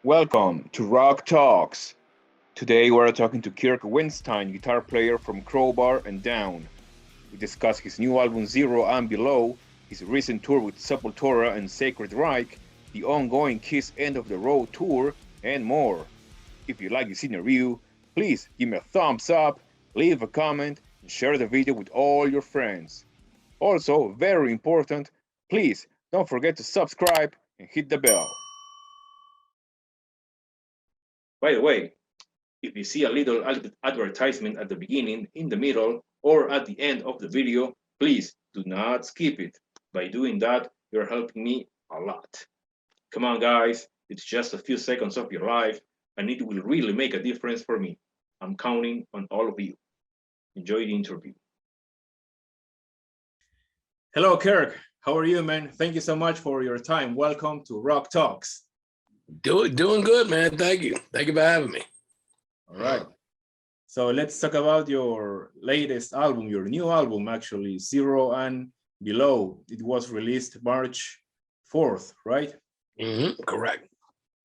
Welcome to Rock Talks. Today we're talking to Kirk Windstein, guitar player from Crowbar and Down. We discuss his new album Zero and Below, his recent tour with Sepultura and Sacred Reich, the ongoing Kiss End of the Road tour, and more. If you like this interview, please give me a thumbs up, leave a comment, and share the video with all your friends. Also, very important, please don't forget to subscribe and hit the bell. By the way, if you see a little advertisement at the beginning, in the middle, or at the end of the video, please do not skip it. By doing that, you're helping me a lot. Come on, guys, it's just a few seconds of your life, and it will really make a difference for me. I'm counting on all of you. Enjoy the interview. Hello, Kirk. How are you, man? Thank you so much for your time. Welcome to Rock Talks. Doing good, man. Thank you. Thank you for having me. All right. So let's talk about your latest album, your new album, actually, Zero and Below. It was released March 4th, right? Correct.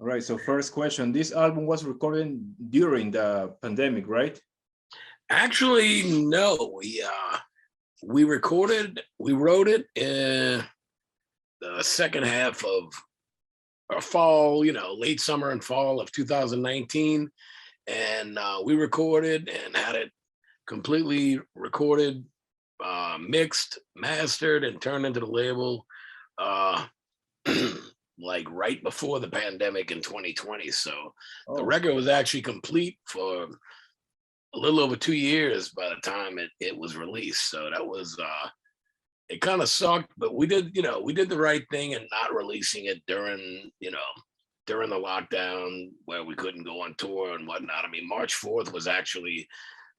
All right. So first question, this album was recorded during the pandemic, right? Actually, no. We wrote it in the second half of fall, late summer and fall of 2019. And we recorded and had it completely recorded, mixed, mastered, and turned into the label like right before the pandemic in 2020. So the record was actually complete for a little over 2 years by the time it was released. So that was it kind of sucked, but we did the right thing in not releasing it during the lockdown where we couldn't go on tour and whatnot. I mean, March 4th was actually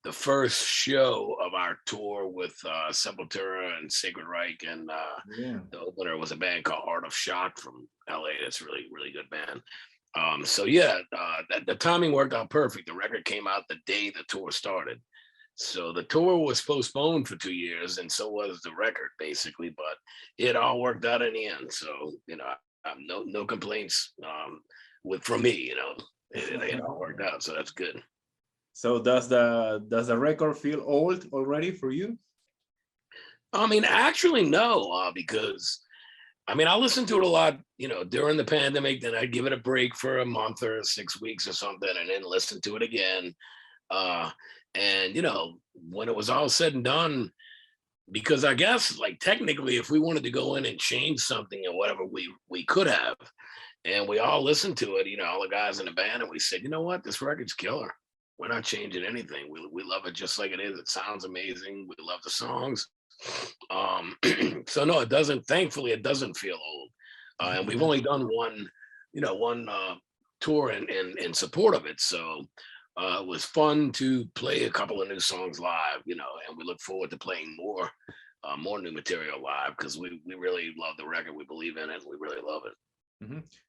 the first show of our tour with Sepultura and Sacred Reich, and the opener was a band called Art of Shock from LA. That's a really, really good band. The timing worked out perfect. The record came out the day the tour started. So the tour was postponed for 2 years, and so was the record, basically. But it all worked out in the end. So no complaints from me. It all worked out, so that's good. So does the record feel old already for you? I mean, actually, no, because I listened to it a lot, during the pandemic. Then I'd give it a break for a month or 6 weeks or something, and then listen to it again. And when it was all said and done, because I guess like technically if we wanted to go in and change something or whatever, we could have. And we all listened to it, all the guys in the band, and we said, you know what, this record's killer. We're not changing anything. We love it just like it is. It sounds amazing. We love the songs. So no, thankfully it doesn't feel old. And we've only done one tour in support of it. So it was fun to play a couple of new songs live, and we look forward to playing more new material live because we really love the record. We believe in it. We really love it.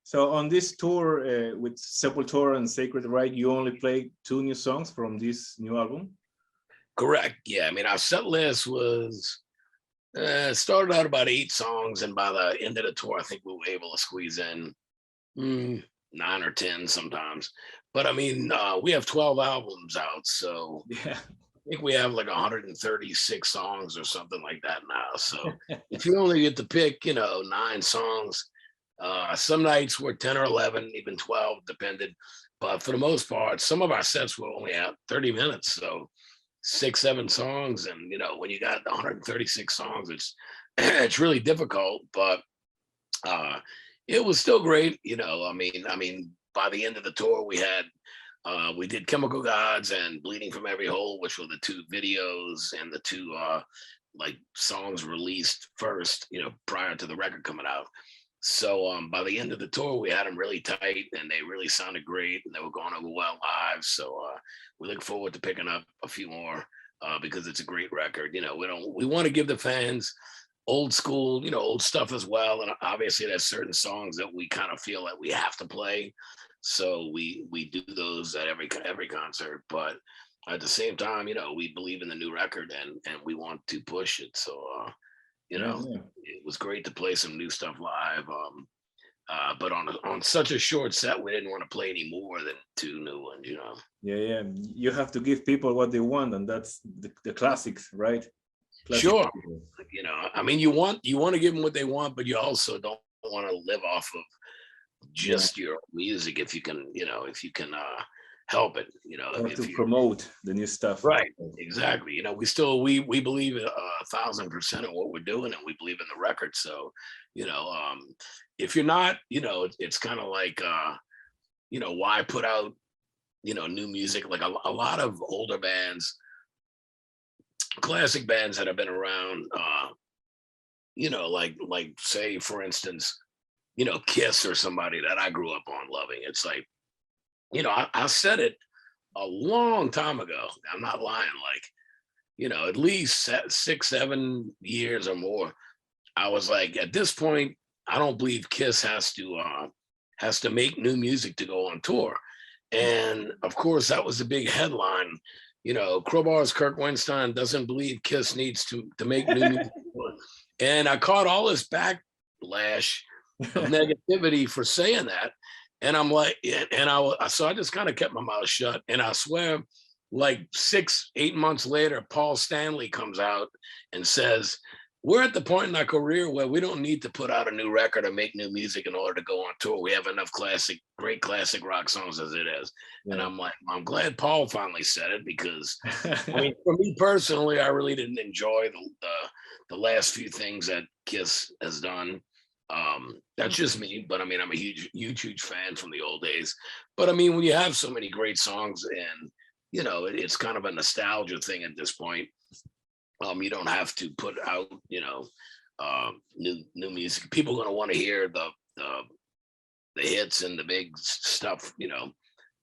So on this tour with Sepultura and Sacred Reich, you only played 2 new songs from this new album? Correct. Yeah. Our set list was started out about 8 songs, and by the end of the tour, I think we were able to squeeze in 9 or 10 sometimes. But we have 12 albums out, so yeah. I think we have like 136 songs or something like that now. So if you only get to pick, 9 songs, some nights were 10 or 11, even 12, depended. But for the most part, some of our sets were only at 30 minutes. So 6, 7 songs. And, when you got 136 songs, it's really difficult, but it was still great. By the end of the tour, we did Chemical Gods and Bleeding from Every Hole, which were the 2 videos and the 2 songs released first, prior to the record coming out. So by the end of the tour, we had them really tight, and they really sounded great, and they were going over well live. So we look forward to picking up a few more because it's a great record. We want to give the fans old school, old stuff as well. And obviously there's certain songs that we kind of feel that we have to play. So we do those at every concert. But at the same time, we believe in the new record and we want to push it. So, it was great to play some new stuff live. But on such a short set, we didn't want to play any more than 2 new ones, you know. Yeah. You have to give people what they want, and that's the classics, right? Classic. Sure. You know, I mean, you want to give them what they want, but you also don't want to live off of just your music if you can, you know, if you can help it, you know. Or if to you promote the new stuff. Right, exactly. You know, we believe 1,000% in what we're doing, and we believe in the record. So, you know, if you're not, you know, it's kind of like, you know, why put out, you know, new music? Like a lot of older bands, classic bands that have been around, you know, like say for instance, you know, Kiss or somebody that I grew up on loving. It's like, you know, I said it a long time ago. I'm not lying. Like, you know, at least 6-7 years or more. I was like, at this point, I don't believe Kiss has to make new music to go on tour. And of course, that was the big headline. You know, Crowbar's Kirk Windstein doesn't believe Kiss needs to make new music. And I caught all this backlash of negativity for saying that. And I'm like, so I just kind of kept my mouth shut. And I swear, like 6-8 months later, Paul Stanley comes out and says, we're at the point in our career where we don't need to put out a new record or make new music in order to go on tour. We have enough great classic rock songs as it is. Yeah. And I'm like, I'm glad Paul finally said it, because I mean, for me personally, I really didn't enjoy the last few things that Kiss has done. That's just me, but I mean, I'm a huge fan from the old days. But I mean, when you have so many great songs, and you know, it's kind of a nostalgia thing at this point. You don't have to put out, you know, new music. People are going to want to hear the hits and the big stuff, you know.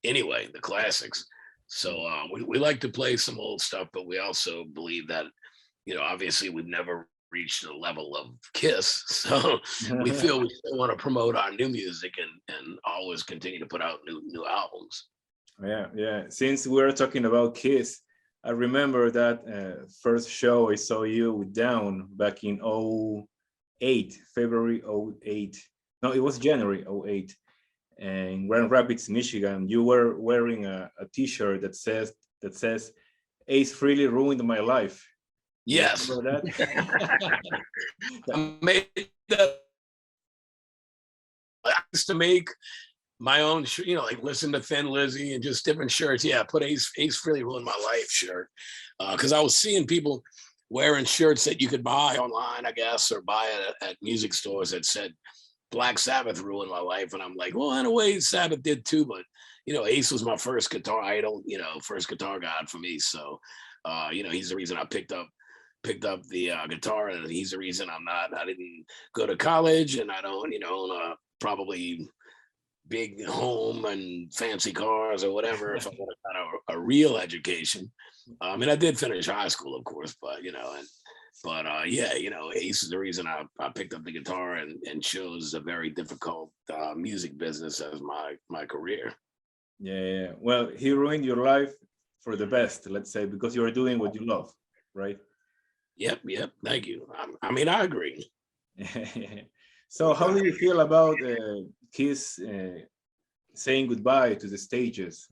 Anyway, the classics. So we like to play some old stuff, but we also believe that, you know, obviously we've never reached the level of Kiss, so we feel we still want to promote our new music and always continue to put out new albums. Yeah. Since we're talking about Kiss, I remember that first show I saw you with Down back in 08, February 08. No, it was January 08. And in Grand Rapids, Michigan. You were wearing a t-shirt that says Ace Frehley ruined my life. Yes. That? I made that. I used to make my own, you know, like listen to Thin Lizzy and just different shirts. Yeah, put Ace Frehley ruined my life shirt, because I was seeing people wearing shirts that you could buy online, I guess, or buy at music stores that said Black Sabbath ruined my life, and I'm like, well, in a way, Sabbath did too, but you know, Ace was my first guitar idol, you know, first guitar god for me. So, you know, he's the reason I picked up the guitar, and he's the reason I didn't go to college, and I don't, you know, own a probably big home and fancy cars or whatever if I would have got a real education. I mean, I did finish high school, of course, but you know, yeah, you know, Ace is the reason I picked up the guitar and chose a very difficult music business as my career. Yeah. Well, he ruined your life for the best, let's say, because you are doing what you love, right? Yep. Thank you. I mean, I agree. So, how do you feel about Kiss saying goodbye to the stages?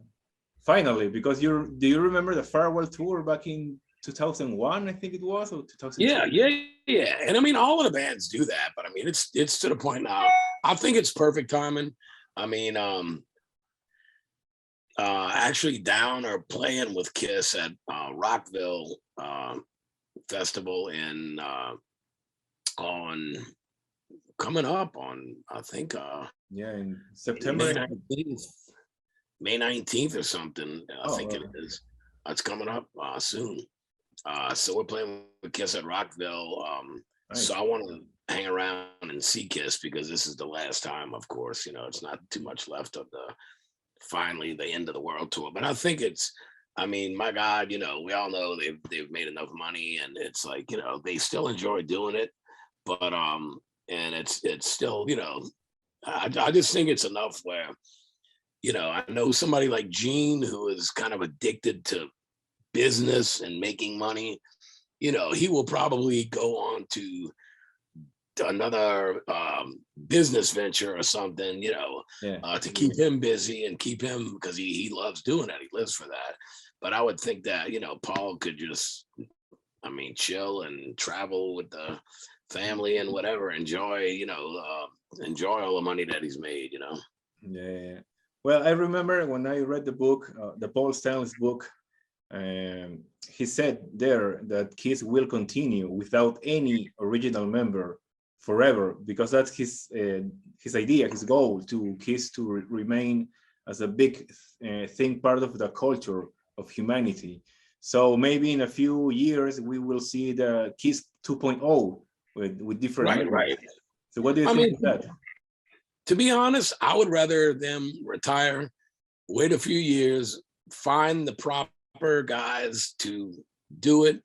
Finally, because do you remember the farewell tour back in 2001? I think it was, or 2002? Yeah. And I mean, all of the bands do that, but I mean, it's to the point now. I think it's perfect timing. I mean, actually, Down are playing with Kiss at Rockville Festival in coming up on, I think, in September, May 19th or something. I think okay. it is. It's coming up soon. So we're playing with Kiss at Rockville. Nice. So I want to hang around and see Kiss, because this is the last time, of course. You know, it's not too much left of finally the end of the world tour. But I think I mean, my God, you know, we all know they've made enough money, and it's like, you know, they still enjoy doing it. But and it's still, you know, I just think it's enough where, you know, I know somebody like Gene, who is kind of addicted to business and making money. You know, he will probably go on to another business venture or something, to keep him busy and keep him, because he loves doing that. He lives for that. But I would think that, Paul could just, chill and travel with the family and whatever, enjoy all the money that he's made, Yeah. Well, I remember when I read the book, the Paul Stanley's book, he said there that Kiss will continue without any original member forever, because that's his idea, his goal, to Kiss to remain as a big thing, part of the culture of humanity. So maybe in a few years we will see the Kiss 2.0 with different members. Right. So what do you think of that? To be honest, I would rather them retire, wait a few years, find the proper guys to do it,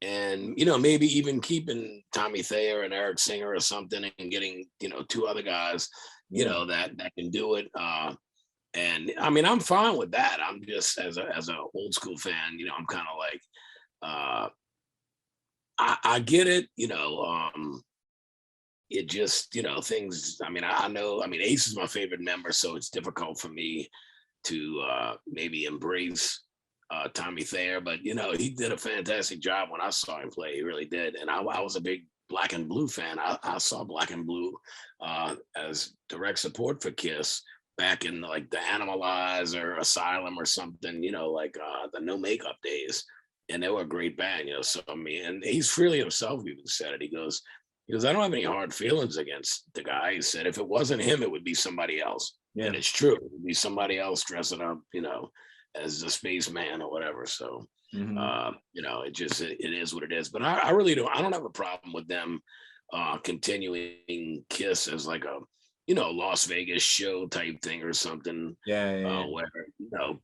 and maybe even keeping Tommy Thayer and Eric Singer or something, and getting two other guys that can do it. And I'm fine with that. I'm just, as a old school fan, I'm kind of like, I get it. It just, things. I know. Ace is my favorite member, so it's difficult for me to maybe embrace Tommy Thayer, but he did a fantastic job when I saw him play. He really did, and I was a big Black and Blue fan. I saw Black and Blue as direct support for Kiss back in like the Animalize or Asylum or something, like the No Makeup days, and they were a great band, So and he's freely himself even said it. He goes, I don't have any hard feelings against the guy. He said if it wasn't him, it would be somebody else. Yeah. And it's true. It would be somebody else dressing up, as a spaceman or whatever. So, it is what it is. But I really don't. I don't have a problem with them continuing Kiss as like a, Las Vegas show type thing or something. Where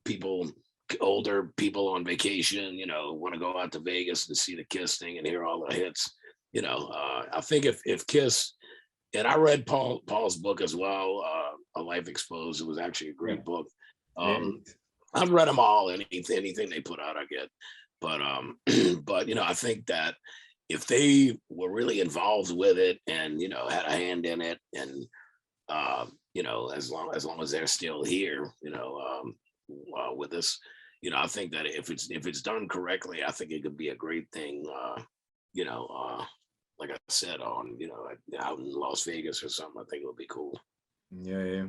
people, older people on vacation, want to go out to Vegas and see the Kiss thing and hear all the hits. I think if Kiss, and I read Paul's book as well, A Life Exposed. It was actually a great book. I've read them all. Anything they put out, I get. But I think that if they were really involved with it and had a hand in it, and as long as they're still here, with us, I think that if it's done correctly, I think it could be a great thing. Like I said, on out in Las Vegas or something, I think it would be cool. Yeah,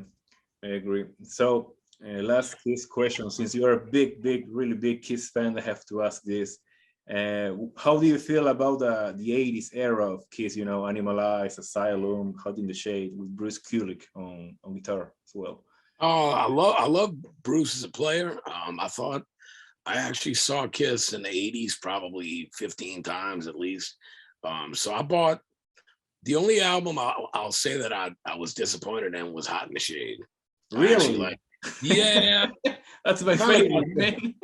I agree. So last Kiss question, since you're a really big Kiss fan, I have to ask this. How do you feel about the 80s era of Kiss, Animalize, Asylum, Hot in the Shade, with Bruce Kulick on guitar as well? Oh, I love Bruce as a player. I thought I actually saw Kiss in the 80s probably 15 times at least. So I bought, the only album I'll say that I was disappointed in was Hot in the Shade. Really? Yeah. That's my favorite, man.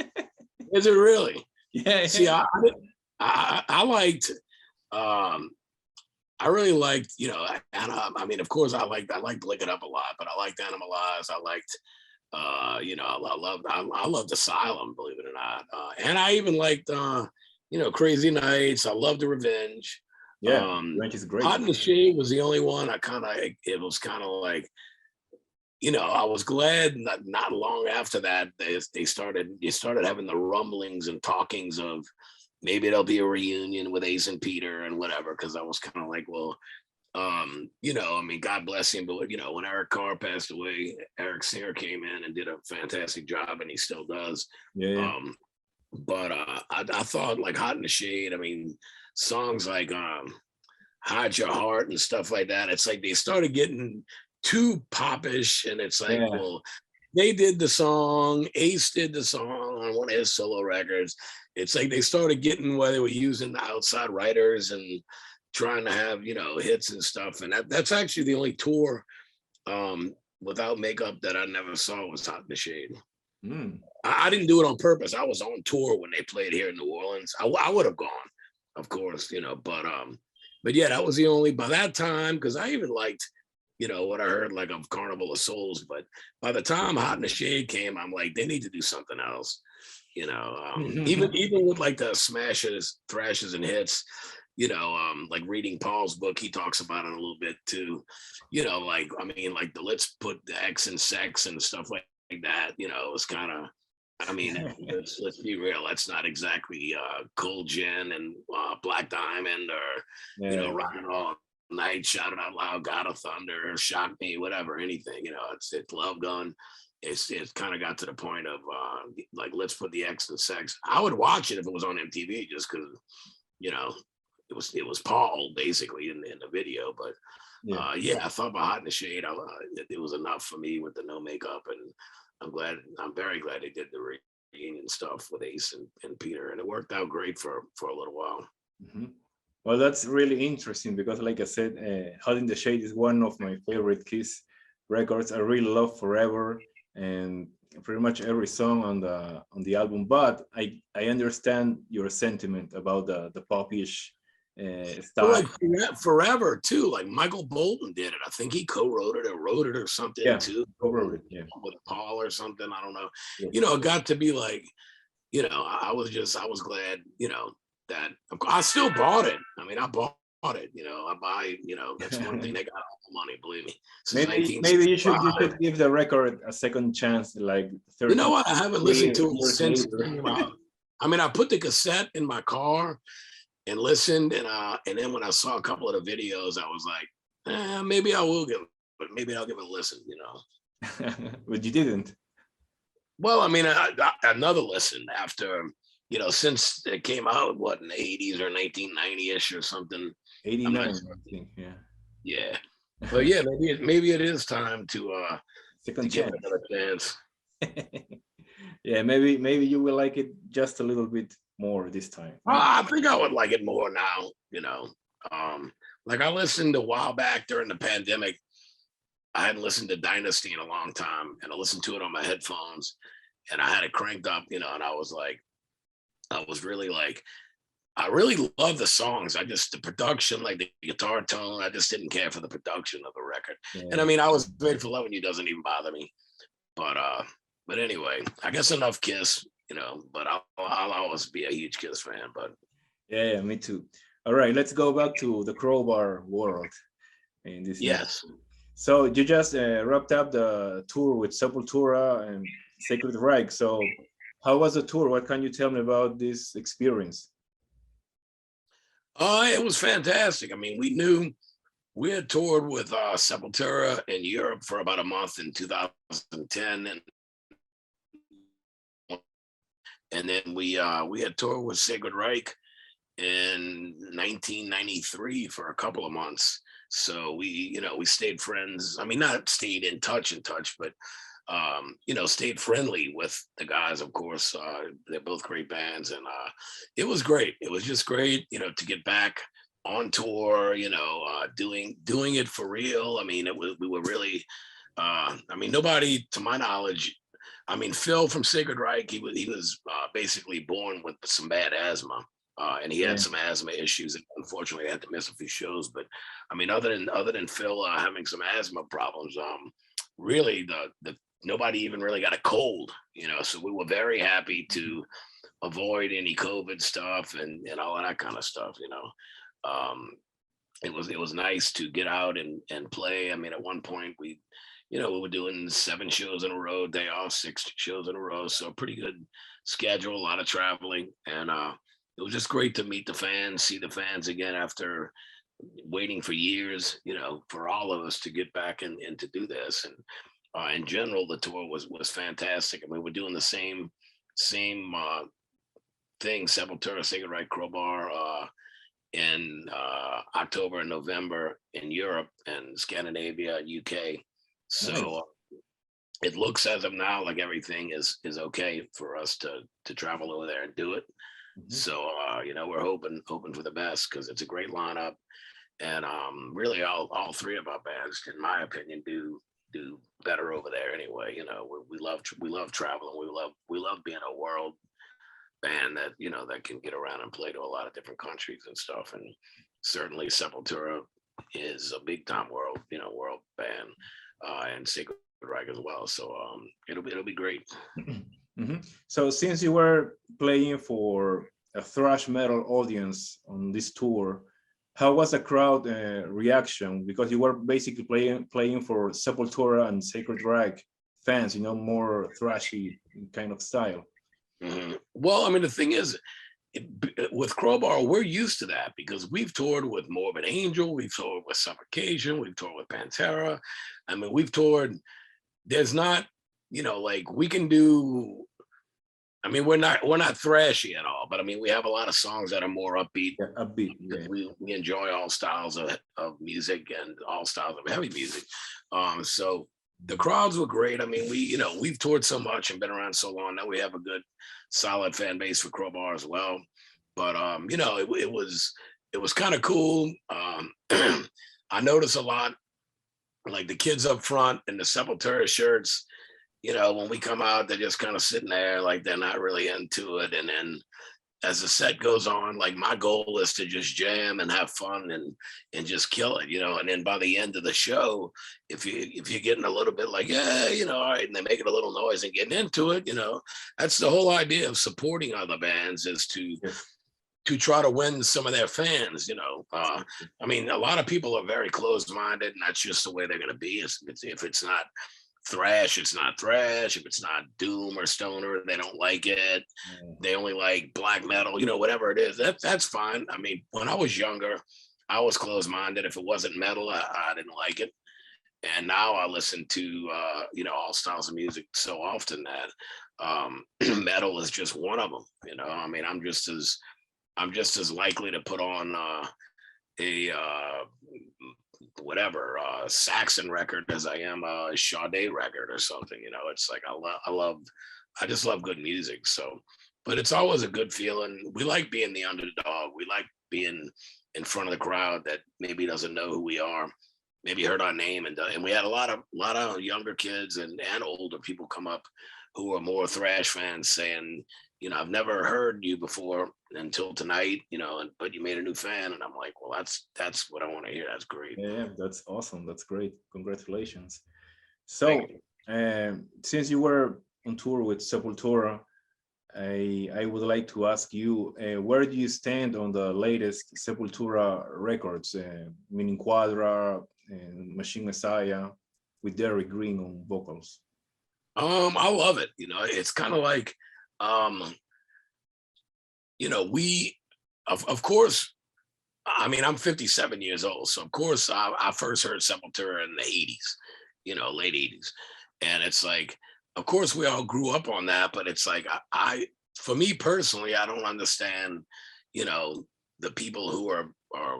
Is it really? Yeah. See, I liked, I really liked, of course I liked Lick It Up a lot, but I liked Animalize. I liked, I loved Asylum, believe it or not. And I even liked, Crazy Nights. I loved The Revenge. Yeah, Revenge is great. Hot in the Shade was the only one it was kind of like, I was glad not long after that you started having the rumblings and talkings of maybe there'll be a reunion with Ace and Peter and whatever, because I was kind of like, well, God bless him, but when Eric Carr passed away, Eric Singer came in and did a fantastic job, and he still does. Yeah. But I thought like Hot in the Shade, songs like Hide Your Heart and stuff like that, it's like they started getting too popish, and it's like, well, they did the song, Ace did the song on one of his solo records. It's like they started getting where they were using the outside writers and trying to have, hits and stuff. And that's actually the only tour without makeup that I never saw was Hot in the Shade. I didn't do it on purpose. I was on tour when they played here in New Orleans. I would have gone, of course, but yeah, that was the only, by that time, because I even liked, what I heard like of Carnival of Souls, but by the time Hot in the Shade came, I'm like, they need to do something else, even with like the smashes, thrashes, and hits. like reading Paul's book, he talks about it a little bit too. Like I mean, like the let's put the X in sex and stuff like that. It's kind of. I mean, let's be real. That's not exactly Cool Gin and Black Diamond or Yeah. Rockin' All Night, Shout It Out Loud, God of Thunder, Shock Me, whatever, anything. It's Love Gun. It's kind of got to the point of like let's put the X in sex. I would watch it if it was on MTV just because it was Paul basically in the video. But I thought about Hot in the Shade. It was enough for me with the no makeup, and I'm very glad they did the reunion stuff with Ace and Peter, and it worked out great for a little while. Mm-hmm. Well, that's really interesting because, like I said, Hot in the Shade is one of my favorite Kiss records. I really love Forever and pretty much every song on the album. But I understand your sentiment about the popish style. Like Forever too. Like Michael Bolton did it. I think he co-wrote it or wrote it or something too. Co-wrote it, with Paul or something. I don't know. Yeah. It got to be like, I was glad, that I still bought it. I mean, I bought it. I buy. That's one thing they got all the money. Believe me. Maybe you should give the record a second chance, like 30. You know what? I haven't listened to it since it came out. I mean, I put the cassette in my car and listened, and then when I saw a couple of the videos, I was like, maybe I will maybe I'll give it a listen. But you didn't. Well, I mean, another listen after. Since it came out, what, in the 80s or 1990-ish or something. 89, I think, yeah. Yeah. But yeah, maybe it is time to second give chance. it another chance. Yeah, maybe you will like it just a little bit more this time. I think I would like it more now, like I listened a while back during the pandemic. I hadn't listened to Dynasty in a long time, and I listened to it on my headphones, and I had it cranked up, and I was like, I really love the songs. The production, like the guitar tone, I just didn't care for the production of the record. Yeah. And I mean, I was Made for Loving You doesn't even bother me. But anyway, I guess enough Kiss, but I'll always be a huge Kiss fan. But yeah, me too. All right, let's go back to the Crowbar world. Yes. So you just wrapped up the tour with Sepultura and Sacred Reich. So how was the tour? What can you tell me about this experience? It was fantastic. I mean, we had toured with Sepultura in Europe for about a month in 2010, and then we had toured with Sacred Reich in 1993 for a couple of months. So we stayed friends. I mean, not stayed in touch, but stayed friendly with the guys, of course. They're both great bands, and it was great. It was just great, to get back on tour, doing it for real. I mean, we were really, nobody, to my knowledge, Phil from Sacred Reich, he was basically born with some bad asthma. And he had some asthma issues, and unfortunately had to miss a few shows. But I mean, other than Phil having some asthma problems, really the nobody even really got a cold, so we were very happy to avoid any COVID stuff and all of that kind of stuff. It was nice to get out and play. I mean, at one point we were doing 7 shows in a row, day off, 6 shows in a row. So a pretty good schedule, a lot of traveling. And it was just great to meet the fans, see the fans again after waiting for years, for all of us to get back and to do this. And in general, the tour was fantastic. I mean, we're doing the same thing, Sepultura, Sacred Reich, Crowbar, in October and November in Europe and Scandinavia, UK. So it looks as of now like everything is okay for us to travel over there and do it. Mm-hmm. So we're hoping for the best because it's a great lineup, and really all 3 of our bands, in my opinion, do better over there anyway. We love traveling. We love being a world band that that can get around and play to a lot of different countries and stuff. And certainly Sepultura is a big time world band, and Sacred Reich as well. So it'll be great. Mm-hmm. So since you were playing for a thrash metal audience on this tour. How was the crowd reaction? Because you were basically playing for Sepultura and Sacred Reich fans, you know, more thrashy kind of style. Well, I mean, the thing is, with Crowbar, we're used to that because we've toured with Morbid Angel, we've toured with Suffocation, we've toured with Pantera. I mean, we've toured. There's not, you know, like we can do. I mean, we're not thrashy at all, but I mean, we have a lot of songs that are more upbeat. Yeah, upbeat. Yeah. We enjoy all styles of music and all styles of heavy music. So the crowds were great. I mean, we've toured so much and been around so long that we have a good, solid fan base for Crowbar as well. But it was kind of cool. I noticed a lot, like the kids up front in the Sepultura shirts. You know, when we come out, they're just kind of sitting there, like they're not really into it. And then as the set goes on, like my goal is to just jam and have fun and just kill it, you know. And then by the end of the show, if you're getting a little bit like, yeah, you know, all right, and they're making a little noise and getting into it, you know, that's the whole idea of supporting other bands, is to try to win some of their fans, you know. I mean, a lot of people are very closed-minded, and that's just the way they're going to be. If it's not thrash, it's not thrash. If it's not doom or stoner, they don't like it. They only like black metal, you know, whatever it is. That's fine. I mean, when I was younger, I was closed-minded. If it wasn't metal, I didn't like it. And now I listen to all styles of music so often that metal is just one of them. You know, I mean, I'm just as likely to put on a Saxon record as I am a Sade record or something. You know, it's like I just love good music. So, but it's always a good feeling. We like being the underdog. We like being in front of the crowd that maybe doesn't know who we are, maybe heard our name, and we had a lot of younger kids and older people come up who are more thrash fans saying, you know, I've never heard you before until tonight, you know, but you made a new fan. And I'm like, well, that's what I want to hear. That's great. Yeah, that's awesome. That's great. Congratulations. So, since you were on tour with Sepultura, I would like to ask you, where do you stand on the latest Sepultura records, meaning Quadra and Machine Messiah, with Derrick Green on vocals? I love it. You know, it's kind of like, you know, we, of course, I mean, I'm 57 years old. So of course I first heard Sepultura in the 80s, you know, late 80s. And it's like, of course we all grew up on that, but it's like, for me personally, I don't understand, you know, the people who are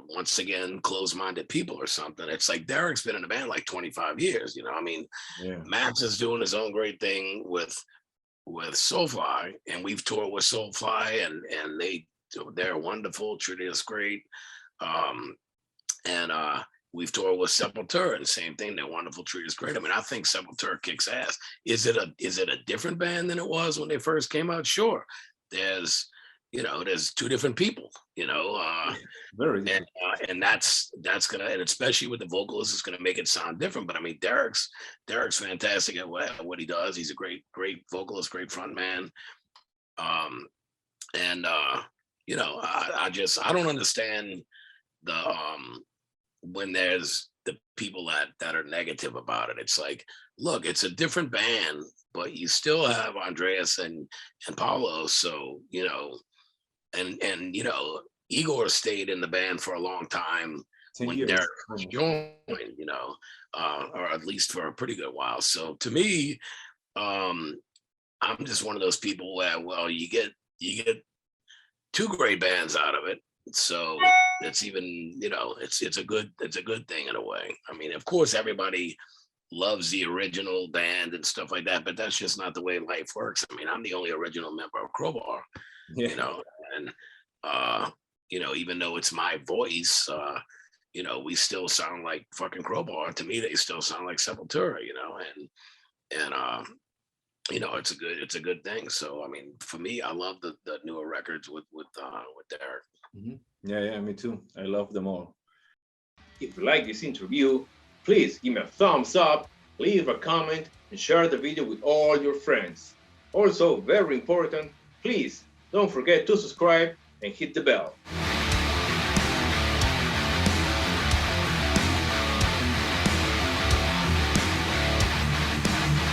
once again closed-minded people or something. It's like Derrick's been in the band like 25 years, you know. I mean, Max is doing his own great thing with Soulfly, and we've toured with Soulfly, and they're wonderful, treated us great. And we've toured with Sepultura, and same thing, they're wonderful, treated us great. I mean, I think Sepultura kicks ass. Is it a different band than it was when they first came out? Sure. There's two different people, you know, Very good. And that's gonna, and especially with the vocalist, it's gonna make it sound different. But I mean, Derrick's fantastic at what he does. He's a great vocalist, great front man. You know, I don't understand the when there's the people that are negative about it. It's like, look, it's a different band, but you still have Andreas and Paulo. So, you know, and you know, Igor stayed in the band for a long time when Derrick joined, you know, or at least for a pretty good while. So to me, I'm just one of those people where, well, you get two great bands out of it. So it's even, you know, it's a good thing in a way. I mean, of course, everybody loves the original band and stuff like that, but that's just not the way life works. I mean, I'm the only original member of Crowbar, you know, and you know, even though it's my voice, you know, we still sound like fucking Crowbar. To me, they still sound like Sepultura, you know, and you know, it's a good thing. So I mean, for me, I love the newer records with Derrick. Yeah, me too. I love them all. If you like this interview, please give me a thumbs up, leave a comment, and share the video with all your friends. Also, very important, please Don't forget to subscribe and hit the bell.